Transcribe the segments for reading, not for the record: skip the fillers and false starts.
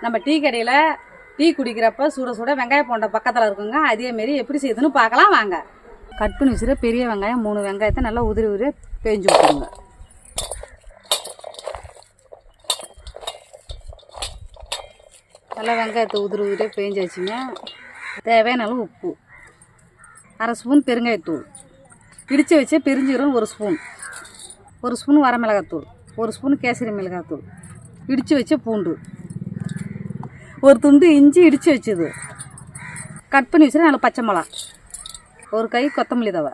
நம்ம டீ கடையில் டீ குடிக்கிறப்ப சுட சுட வெங்காய போண்டா பக்கத்தில் இருக்குங்க. அதேமாரி எப்படி செய்யுதுன்னு பார்க்கலாம் வாங்க. கட் பண்ணி வச்சுட்டு பெரிய வெங்காயம் 3 வெங்காயத்தை நல்லா உதிரி உதிரி பேஞ்சு விட்டுருங்க. நல்லா வெங்காயத்தை உதிரி உதிரியாக பேஞ்சு வச்சுங்க. தேவையான அளவு உப்பு, 1/2 ஸ்பூன் பெருங்காயத்தூள், இடித்து வச்சு பெருஞ்சீரகம் 1 ஸ்பூன், 1 ஸ்பூன் வரமிளகாத்தூள், 1 ஸ்பூன் கேசரி மிளகாத்தூள், இடித்து வச்ச பூண்டு, 1 துண்டு இஞ்சி இடித்து வச்சுது, கட் பண்ணி வச்சுட்டு நல்ல பச்சை மிளகா, 1 கை கொத்தமல்லி தழை,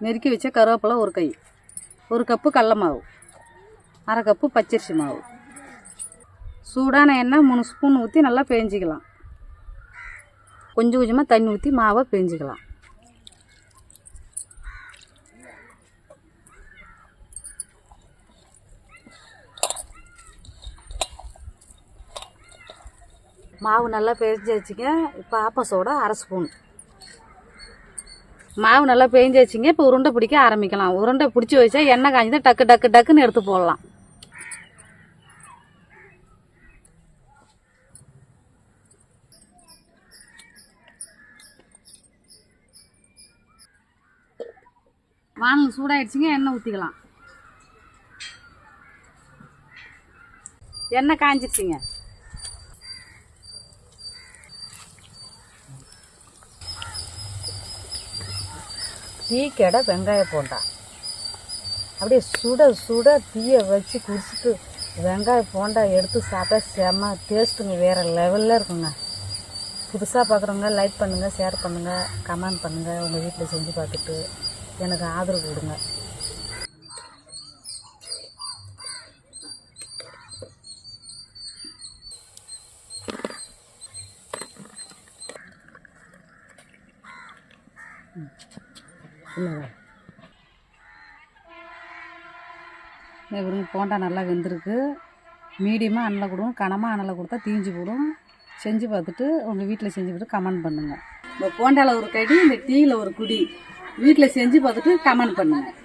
நெருக்கி வச்ச கருவேப்பிலை 1 கை, 1 கப்பு கடல மாவு, 1/2 கப்பு பச்சரிசி மாவு, சூடான எண்ணெய் 3 ஸ்பூன் ஊற்றி நல்லா பேஞ்சிக்கலாம். கொஞ்சம் கொஞ்சமாக தண்ணி ஊற்றி மாவை பேஞ்சிக்கலாம். மாவு நல்லா பேஞ்சு வச்சுங்க. இப்போ ஆப்பசோட 1/2 ஸ்பூன் மாவு நல்லா பேஞ்சு வச்சுங்க. இப்போ உருண்டை பிடிக்க ஆரம்பிக்கலாம். உருண்டை பிடிச்சி வச்சா எண்ணெய் காய்ஞ்சி டக்கு டக்கு டக்குன்னு எடுத்து போடலாம். வானல் சூடாயிடுச்சுங்க. எண்ணெய் ஊற்றிக்கலாம். எண்ணெய் காய்ஞ்சிடுச்சிங்க. டீ கடை வெங்காய போண்டா அப்படியே சுட சுட தீயை வச்சு குடிச்சிட்டு வெங்காய போண்டா எடுத்து சாப்பிட்டா செம்ம டேஸ்ட்டுங்க, வேறு லெவலில் இருக்குங்க. புதுசாக பார்க்குறவங்க லைக் பண்ணுங்கள், ஷேர் பண்ணுங்கள், கமெண்ட் பண்ணுங்கள். உங்கள் வீட்டில் செஞ்சு பார்த்துட்டு எனக்கு ஆதரவு கொடுங்க. இவருங்க போண்டா நல்லா வெந்திருக்கு. மீடியமாக அனலை கொடுங்க, கனமாக அனலை கொடுத்தா தீஞ்சு போடும். செஞ்சு பார்த்துட்டு உங்கள் வீட்டில் செஞ்சு பார்த்து கமெண்ட் பண்ணுங்கள். இந்த போண்டாவில் ஒரு கடி, இந்த டீயில் ஒரு குடி வீட்டில் செஞ்சு பார்த்துட்டு கமெண்ட் பண்ணுங்கள்.